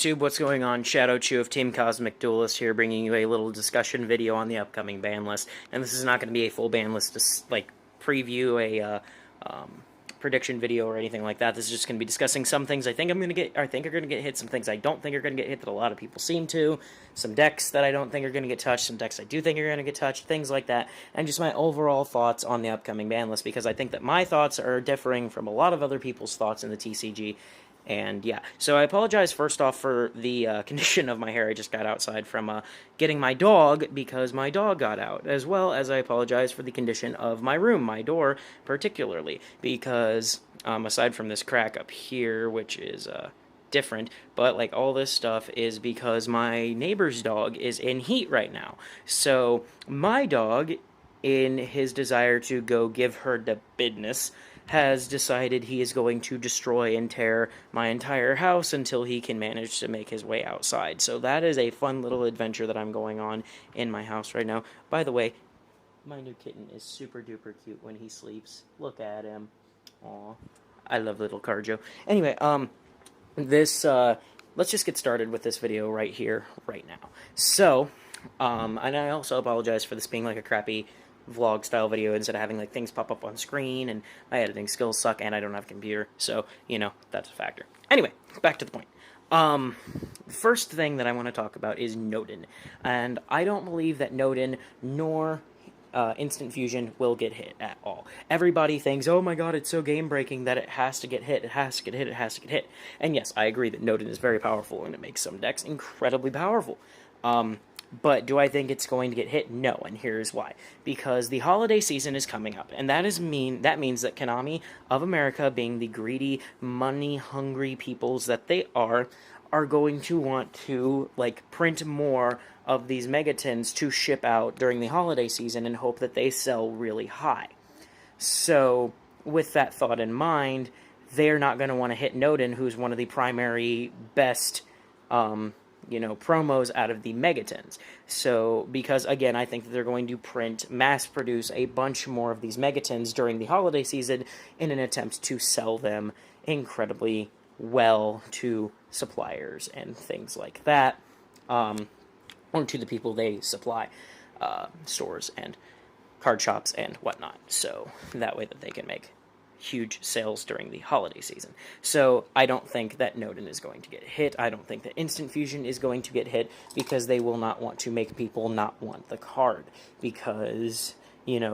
YouTube, what's going on? Shadowchu of Team Cosmic Duelist here, bringing you a little discussion video on the upcoming ban list. And this is not going to be a full ban list to like preview a prediction video or anything like that. This is just going to be discussing some things I think are going to get hit, some things I don't think are going to get hit that a lot of people seem to, some decks that I don't think are going to get touched, some decks I do think are going to get touched, things like that, and just my overall thoughts on the upcoming ban list, because I think that my thoughts are differing from a lot of other people's thoughts in the TCG. And yeah, so I apologize first off for the condition of my hair. I just got outside from getting my dog because my dog got out, as well as I apologize for the condition of my room, my door particularly, because aside from this crack up here, which is different, but like all this stuff is because my neighbor's dog is in heat right now. So my dog, in his desire to go give her the business, has decided he is going to destroy and tear my entire house until he can manage to make his way outside. So that is a fun little adventure that I'm going on in my house right now. By the way, my new kitten is super duper cute when he sleeps. Look at him. Aw. I love little Carjo. Anyway, let's just get started with this video right here, right now. So, and I also apologize for this being like a crappy vlog style video instead of having like things pop up on screen, and my editing skills suck and I don't have a computer, so you know that's a factor. Anyway, back to the point. First thing that I want to talk about is Nodin, and I don't believe that Nodin nor Instant Fusion will get hit at all. Everybody thinks, oh my god, it's so game breaking that it has to get hit, it has to get hit, it has to get hit. And yes, I agree that Nodin is very powerful and it makes some decks incredibly powerful. But do I think it's going to get hit? No, and here's why. Because the holiday season is coming up, and that means that Konami of America, being the greedy, money-hungry peoples that they are going to want to like print more of these megatins to ship out during the holiday season and hope that they sell really high. So, with that thought in mind, they're not going to want to hit Nodin, who's one of the primary best promos out of the megatins. So, because, again, I think that they're going to mass-produce a bunch more of these megatins during the holiday season in an attempt to sell them incredibly well to suppliers and things like that, or to the people they supply, stores and card shops and whatnot, so that way that they can make huge sales during the holiday season. So I don't think that Nodin is going to get hit. I don't think that Instant Fusion is going to get hit, because they will not want to make people not want the card, because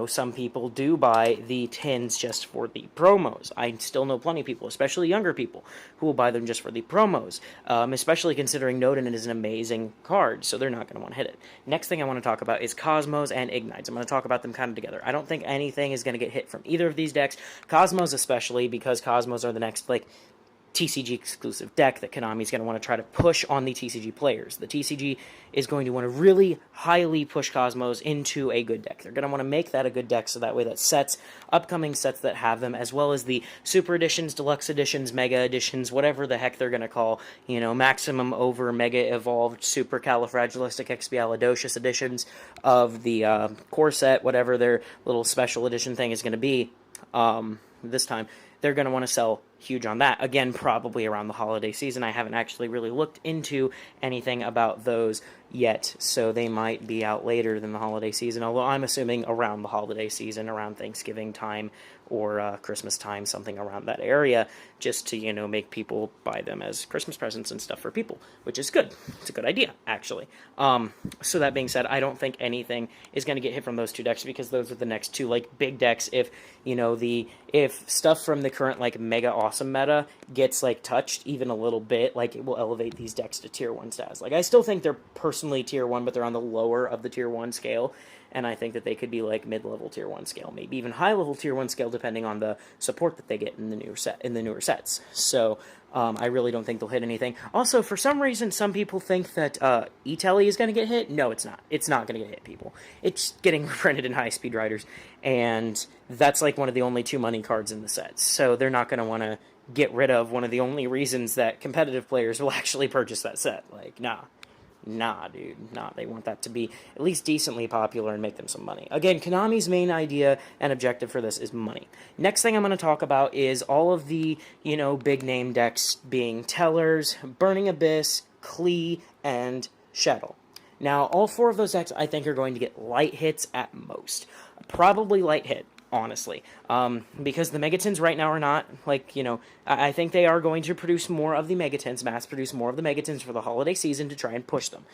some people do buy the tins just for the promos. I still know plenty of people, especially younger people, who will buy them just for the promos, especially considering Nodin is an amazing card, so they're not going to want to hit it. Next thing I want to talk about is Cosmos and Ignites. I'm going to talk about them kind of together. I don't think anything is going to get hit from either of these decks, Cosmos especially, because Cosmos are the next, TCG exclusive deck that Konami is going to want to try to push on the TCG players. The TCG is going to want to really highly push Cosmos into a good deck. They're going to want to make that a good deck, so that way that upcoming sets that have them, as well as the Super Editions, Deluxe Editions, Mega Editions, whatever the heck they're going to call, Maximum Over, Mega Evolved, Super Califragilisticexpialidocious editions of the core set, whatever their little special edition thing is going to be this time. They're going to want to sell huge on that. Again, probably around the holiday season. I haven't actually really looked into anything about those yet, so they might be out later than the holiday season, although I'm assuming around the holiday season, around Thanksgiving time or Christmas time, something around that area, just to, make people buy them as Christmas presents and stuff for people, which is good. It's a good idea, actually. So that being said, I don't think anything is going to get hit from those two decks, because those are the next two, big decks. If, if stuff from the current, Mega Awesome meta gets, touched even a little bit, it will elevate these decks to Tier 1 status. I still think they're personally Tier 1, but they're on the lower of the Tier 1 scale, and I think that they could be, mid-level Tier 1 scale, maybe even high-level Tier 1 scale, depending on the support that they get in the newer sets. So, I really don't think they'll hit anything. Also, for some reason, some people think that E-Telly is going to get hit. No, it's not. It's not going to get hit, people. It's getting reprinted in high-speed riders, and that's, one of the only 2 money cards in the sets. So they're not going to want to get rid of one of the only reasons that competitive players will actually purchase that set. Nah. Nah, dude, nah. They want that to be at least decently popular and make them some money. Again, Konami's main idea and objective for this is money. Next thing I'm going to talk about is all of the, big name decks being Tellers, Burning Abyss, Klee, and Shuttle. Now, all 4 of those decks, I think, are going to get light hits at most. Probably light hit, honestly. Because the Megatons right now are not, like, I think they are going to produce more of the Megatons, mass produce more of the Megatons for the holiday season to try and push them.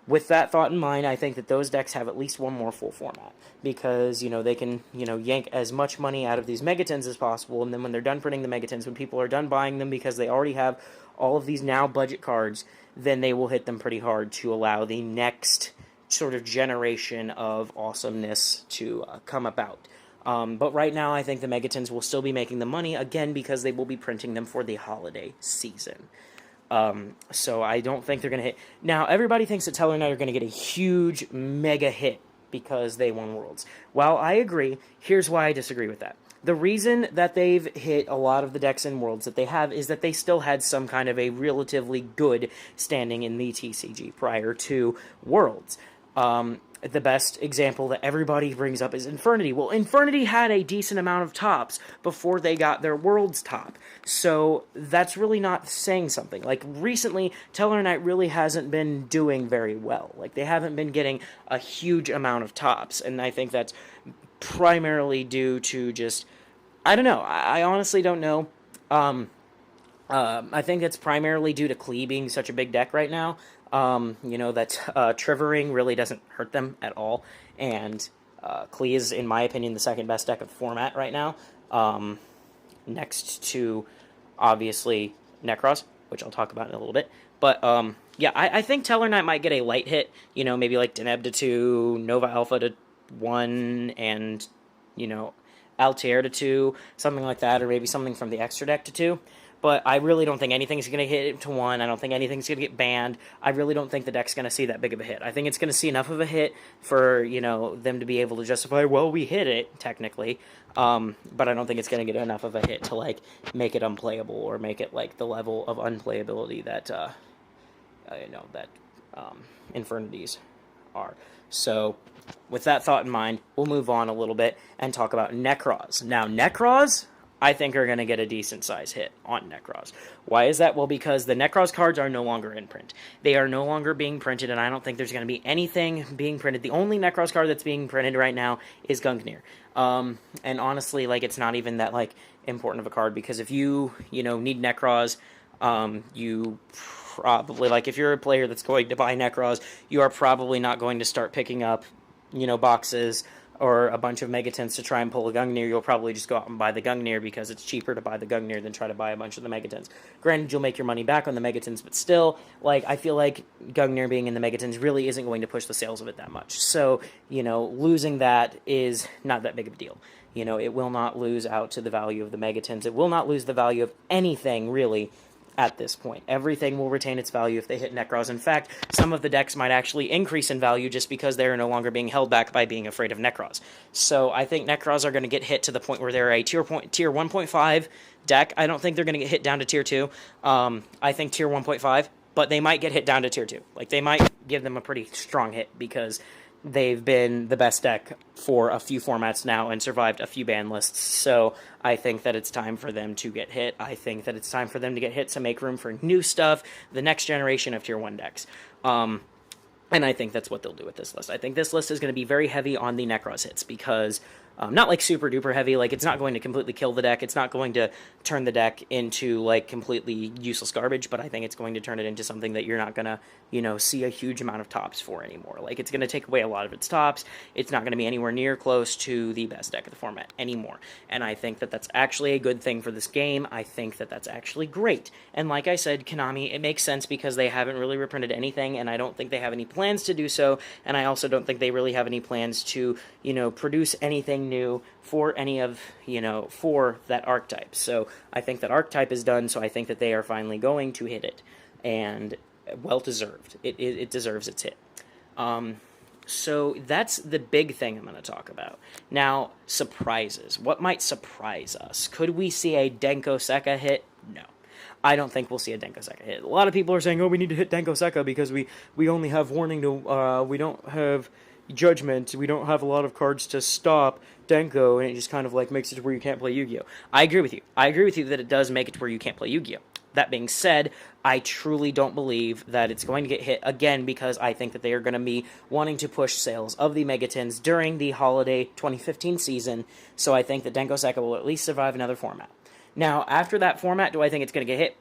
With that thought in mind, I think that those decks have at least one more full format. Because, they can, yank as much money out of these Megatons as possible, and then when they're done printing the Megatons, when people are done buying them because they already have all of these now budget cards, then they will hit them pretty hard to allow the next sort of generation of awesomeness to come about. But right now, I think the Megatons will still be making the money, again, because they will be printing them for the holiday season. So I don't think they're going to hit. Now, everybody thinks that Teller Knight are going to get a huge mega hit because they won Worlds. While I agree, here's why I disagree with that. The reason that they've hit a lot of the decks in Worlds that they have is that they still had some kind of a relatively good standing in the TCG prior to Worlds. The best example that everybody brings up is Infernity. Well, Infernity had a decent amount of tops before they got their Worlds top. So that's really not saying something. Like, recently, Teller Knight really hasn't been doing very well. Like, they haven't been getting a huge amount of tops. And I think that's primarily due to just, I don't know. I honestly don't know. I think it's primarily due to Klee being such a big deck right now. That Trivering really doesn't hurt them at all, and Klee is, in my opinion, the second best deck of the format right now, next to, obviously, Necros, which I'll talk about in a little bit. But, yeah, I think Teller Knight might get a light hit, maybe like Deneb to 2, Nova Alpha to 1, and, Altair to 2, something like that, or maybe something from the extra deck to 2. But I really don't think anything's going to hit to 1. I don't think anything's going to get banned. I really don't think the deck's going to see that big of a hit. I think it's going to see enough of a hit for, them to be able to justify, well, we hit it, technically. But I don't think it's going to get enough of a hit to, like, make it unplayable or make it, like, the level of unplayability that, Infernities are. So, with that thought in mind, we'll move on a little bit and talk about Necros. Now, Necros, I think, are going to get a decent size hit on Necros. Why is that? Well, because the Necros cards are no longer in print. They are no longer being printed, and I don't think there's going to be anything being printed. The only Necros card that's being printed right now is Gungnir. And honestly, like, it's not even that, like, important of a card, because if you, need Necros, you probably, like, if you're a player that's going to buy Necros, you are probably not going to start picking up, boxes or a bunch of Megatons to try and pull a Gungnir. You'll probably just go out and buy the Gungnir because it's cheaper to buy the Gungnir than try to buy a bunch of the Megatons. Granted, you'll make your money back on the Megatons, but still, like, I feel like Gungnir being in the Megatons really isn't going to push the sales of it that much. So, losing that is not that big of a deal. It will not lose out to the value of the Megatons. It will not lose the value of anything, really, at this point. Everything will retain its value if they hit Necros. In fact, some of the decks might actually increase in value just because they are no longer being held back by being afraid of Necros. So I think Necros are going to get hit to the point where they're a tier 1.5 deck. I don't think they're going to get hit down to tier 2. I think tier 1.5, but they might get hit down to tier 2. Like, they might give them a pretty strong hit because they've been the best deck for a few formats now and survived a few ban lists. So I think that it's time for them to get hit. I think that it's time for them to get hit to make room for new stuff, the next generation of tier 1 decks. And I think that's what they'll do with this list. I think this list is going to be very heavy on the Necros hits because, not like super duper heavy, like, it's not going to completely kill the deck, it's not going to turn the deck into, like, completely useless garbage, but I think it's going to turn it into something that you're not going to, see a huge amount of tops for anymore. Like, it's going to take away a lot of its tops, it's not going to be anywhere near close to the best deck of the format anymore, and I think that that's actually a good thing for this game. I think that that's actually great, and like I said, Konami, it makes sense because they haven't really reprinted anything, and I don't think they have any plans to do so, and I also don't think they really have any plans to, produce anything new for any of, for that archetype. So I think that archetype is done, so I think that they are finally going to hit it, and well-deserved. It deserves its hit. So that's the big thing I'm going to talk about. Now, surprises. What might surprise us? Could we see a Denko Sekka hit? No. I don't think we'll see a Denko Sekka hit. A lot of people are saying, oh, we need to hit Denko Sekka because we only have warning to, we don't have, judgment, we don't have a lot of cards to stop Denko, and it just kind of like makes it to where you can't play Yu-Gi-Oh. I agree with you. I agree with you that it does make it to where you can't play Yu-Gi-Oh. That being said, I truly don't believe that it's going to get hit again, because I think that they are going to be wanting to push sales of the Megatins during the holiday 2015 season, so I think that Denko Sekka will at least survive another format. Now, after that format, do I think it's going to get hit?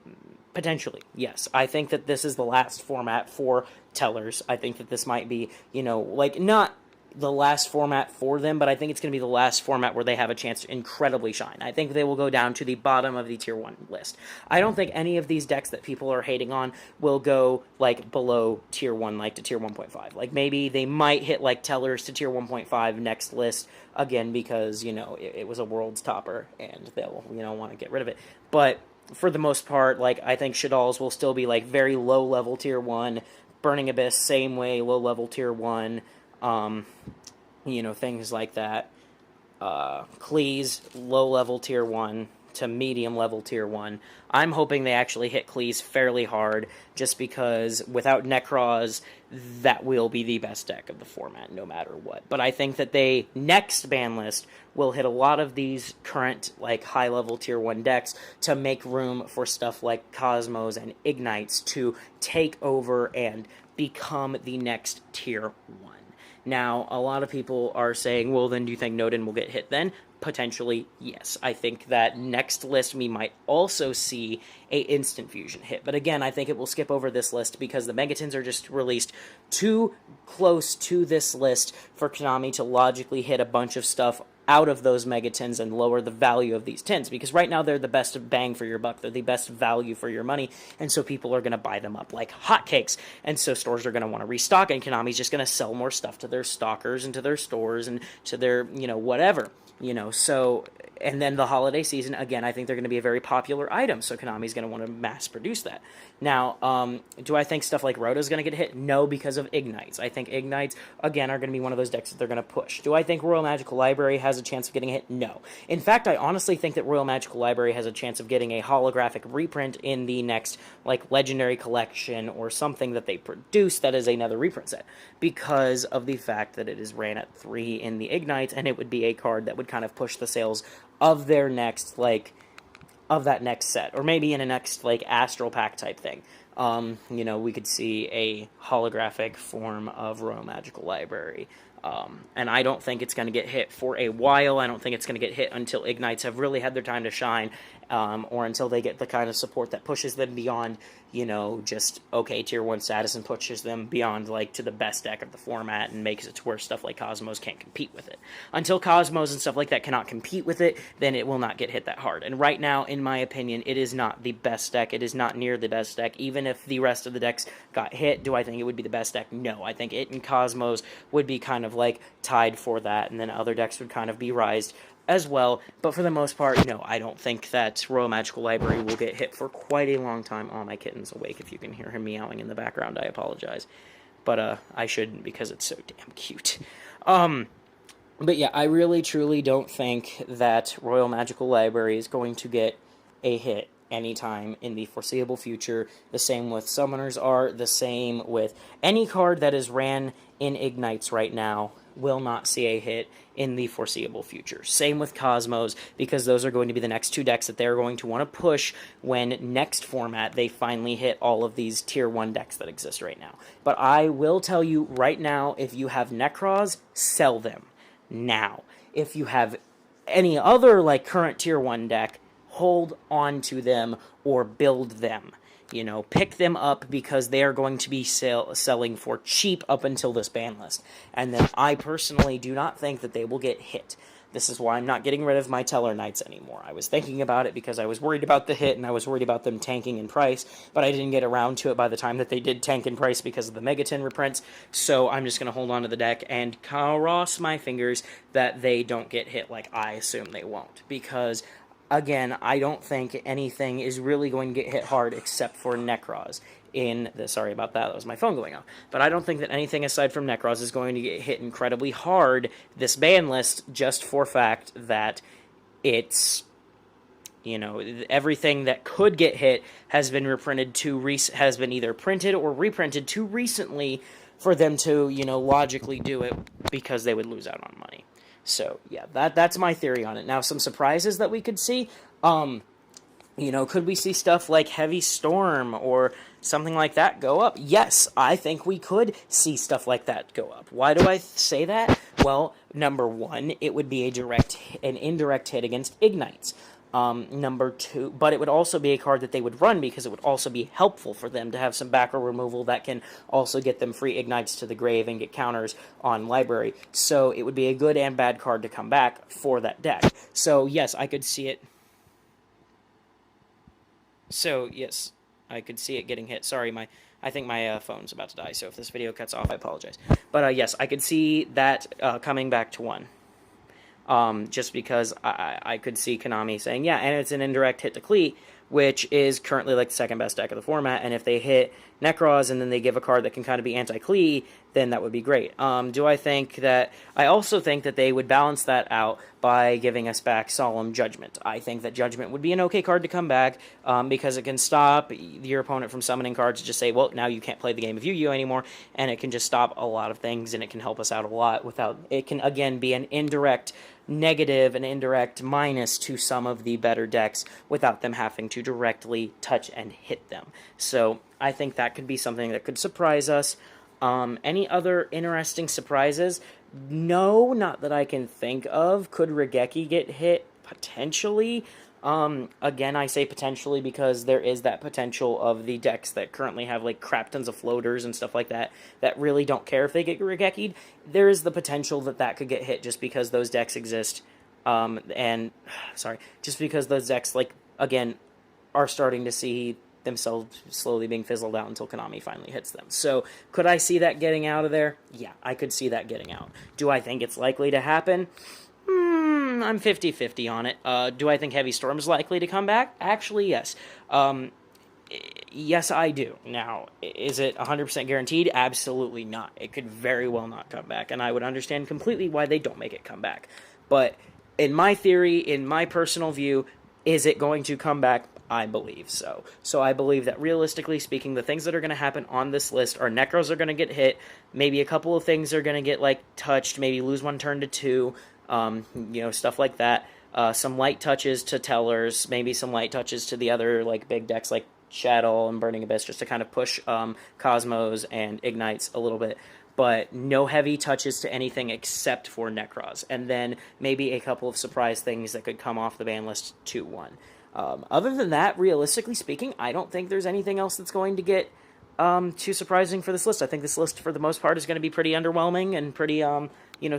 Potentially, yes. I think that this is the last format for tellers. I think that this might be, like, not the last format for them, but I think it's going to be the last format where they have a chance to incredibly shine. I think they will go down to the bottom of the Tier 1 list. I don't think any of these decks that people are hating on will go, like, below Tier 1, like, to Tier 1.5. Like, maybe they might hit, like, tellers to Tier 1.5 next list, again, because, it was a world's topper, and they'll, want to get rid of it. But for the most part, like, I think Shaddolls will still be, like, very low-level Tier 1. Burning Abyss, same way, low-level Tier 1. Things like that. Klees, low-level Tier 1 to medium-level Tier 1. I'm hoping they actually hit Klees fairly hard, just because without Necroz, that will be the best deck of the format, no matter what. But I think that they, next ban list, will hit a lot of these current, like, high-level Tier 1 decks to make room for stuff like Cosmos and Ignites to take over and become the next Tier 1. Now, a lot of people are saying, well, then do you think Nodin will get hit then? Potentially, yes. I think that next list we might also see a Instant Fusion hit. But again, I think it will skip over this list because the Megatins are just released too close to this list for Konami to logically hit a bunch of stuff out of those Megatins and lower the value of these tins, because right now they're the best bang for your buck, they're the best value for your money, and so people are going to buy them up like hotcakes, and so stores are going to want to restock, and Konami's just going to sell more stuff to their stockers and to their stores and to their, whatever. So, and then the holiday season, again, I think they're going to be a very popular item, so Konami's going to want to mass produce that. Now, do I think stuff like Roto's going to get hit? No, because of Ignites. I think Ignites, again, are going to be one of those decks that they're going to push. Do I think Royal Magical Library has a chance of getting hit? No. In fact, I honestly think that Royal Magical Library has a chance of getting a holographic reprint in the next, like, Legendary Collection or something that they produce that is another reprint set, because of the fact that it is ran at 3 in the Ignites, and it would be a card that would kind of push the sales of their next, like, of that next set, or maybe in a next, like, Astral Pack type thing. We could see a holographic form of Royal Magical Library. And I don't think it's going to get hit for a while. I don't think it's going to get hit until Ignites have really had their time to shine, or until they get the kind of support that pushes them beyond, just okay Tier 1 status and pushes them beyond, like, to the best deck of the format and makes it to where stuff like Cosmos can't compete with it. Until Cosmos and stuff like that cannot compete with it, then it will not get hit that hard. And right now, in my opinion, it is not the best deck. It is not near the best deck. Even if the rest of the decks got hit, do I think it would be the best deck? No. I think it and Cosmos would be kind of, like, tied for that, and then other decks would kind of be rised as well, but for the most part, no, I don't think that Royal Magical Library will get hit for quite a long time. Oh, my kitten's awake. If you can hear him meowing in the background, I apologize. But I shouldn't, because it's so damn cute. But yeah, I really, truly don't think that Royal Magical Library is going to get a hit anytime in the foreseeable future. The same with Summoners Art, the same with any card that is ran in Ignites right now will not see a hit in the foreseeable future. Same with Cosmos, because those are going to be the next two decks that they're going to want to push when next format they finally hit all of these Tier 1 decks that exist right now. But I will tell you right now, if you have Necroz, sell them now. If you have any other, like, current Tier 1 deck, hold on to them or build them. Pick them up, because they are going to be selling for cheap up until this ban list. And then I personally do not think that they will get hit. This is why I'm not getting rid of my Teller Knights anymore. I was thinking about it because I was worried about the hit, and I was worried about them tanking in price, but I didn't get around to it by the time that they did tank in price because of the Megatin reprints, so I'm just going to hold on to the deck and cross my fingers that they don't get hit like I assume they won't, because again, I don't think anything is really going to get hit hard except for Necroz. Sorry about that was my phone going off. But I don't think that anything aside from Necroz is going to get hit incredibly hard this ban list, just for fact that it's, everything that could get hit has been reprinted has been either printed or reprinted too recently for them to, logically do it because they would lose out on money. So, yeah, that's my theory on it. Now, some surprises that we could see, could we see stuff like Heavy Storm or something like that go up? Yes, I think we could see stuff like that go up. Why do I say that? Well, number one, it would be an indirect hit against Ignites. Number two, but it would also be a card that they would run because it would also be helpful for them to have some backer removal that can also get them free Ignites to the grave and get counters on library. So it would be a good and bad card to come back for that deck. So yes, I could see it. So yes, I could see it getting hit. Sorry, I think my phone's about to die, so if this video cuts off, I apologize. But yes, I could see that coming back to 1. Just because I could see Konami saying, yeah, and it's an indirect hit to Klee, which is currently like the second best deck of the format, and if they hit Necros and then they give a card that can kind of be anti-Klee, then that would be great. I also think that they would balance that out by giving us back Solemn Judgment. I think that Judgment would be an okay card to come back, because it can stop your opponent from summoning cards to just say, well, now you can't play the game of Yu-Gi-Oh! Anymore, and it can just stop a lot of things, and it can help us out a lot without, it can again be an indirect negative, an indirect minus to some of the better decks without them having to directly touch and hit them. So I think that could be something that could surprise us. Any other interesting surprises? No, not that I can think of. Could Regeki get hit? Potentially. Again, I say potentially because there is that potential of the decks that currently have like crap tons of floaters and stuff like that that really don't care if they get Regeki'd. There is the potential that that could get hit just because those decks exist. Just because those decks, like, again, are starting to see themselves slowly being fizzled out until Konami finally hits them. So, could I see that getting out of there? Yeah, I could see that getting out. Do I think it's likely to happen? I'm 50-50 on it. Do I think Heavy Storm is likely to come back? Actually, yes. Yes, I do. Now, is it 100% guaranteed? Absolutely not. It could very well not come back, and I would understand completely why they don't make it come back. But in my theory, in my personal view, is it going to come back? I believe so. So I believe that realistically speaking, the things that are going to happen on this list are Necros are going to get hit, maybe a couple of things are going to get, like, touched, maybe lose 1 turn to 2, stuff like that. Some light touches to Tellers, maybe some light touches to the other, like, big decks like Shadow and Burning Abyss, just to kind of push Cosmos and Ignites a little bit. But no heavy touches to anything except for Necros. And then maybe a couple of surprise things that could come off the ban list 2-1. Other than that, realistically speaking, I don't think there's anything else that's going to get too surprising for this list. I think this list, for the most part, is going to be pretty underwhelming and pretty,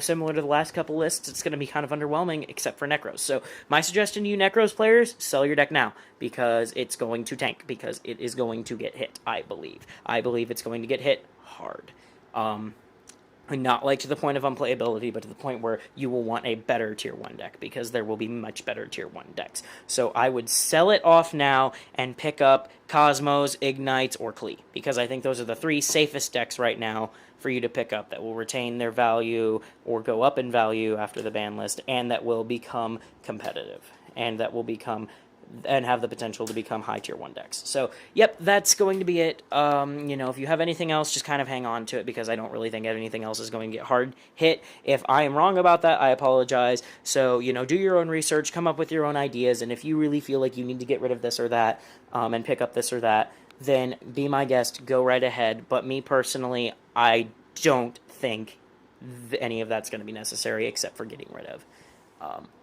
similar to the last couple lists. It's going to be kind of underwhelming, except for Necros. So my suggestion to you Necros players, sell your deck now, because it's going to tank, because it is going to get hit, I believe. I believe it's going to get hit hard. Not like to the point of unplayability, but to the point where you will want a better Tier 1 deck, because there will be much better Tier 1 decks. So I would sell it off now and pick up Cosmos, Ignites, or Klee, because I think those are the 3 safest decks right now for you to pick up that will retain their value or go up in value after the ban list, and that will become competitive, and that will become and have the potential to become high tier 1 decks. So, yep, that's going to be it. If you have anything else, just kind of hang on to it, because I don't really think anything else is going to get hard hit. If I am wrong about that, I apologize. So, do your own research, come up with your own ideas, and if you really feel like you need to get rid of this or that, and pick up this or that, then be my guest, go right ahead. But me personally, I don't think any of that's going to be necessary, except for getting rid of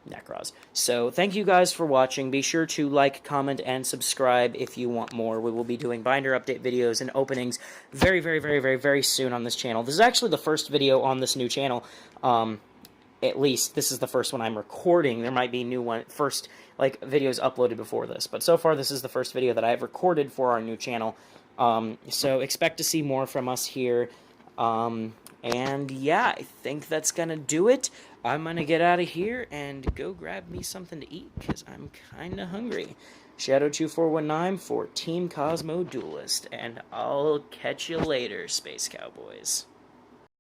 Necros. So thank you guys for watching. Be sure to like, comment, and subscribe if you want more. We will be doing binder update videos and openings very, very, very, very, very soon on this channel. This is actually the first video on this new channel. At least this is the first one I'm recording. There might be new first videos uploaded before this, but so far this is the first video that I have recorded for our new channel. So expect to see more from us here. And yeah, I think that's gonna do it. I'm gonna get out of here and go grab me something to eat, because I'm kinda hungry. shadowchu419 for Team Cosmo Duelist, and I'll catch you later, Space Cowboys.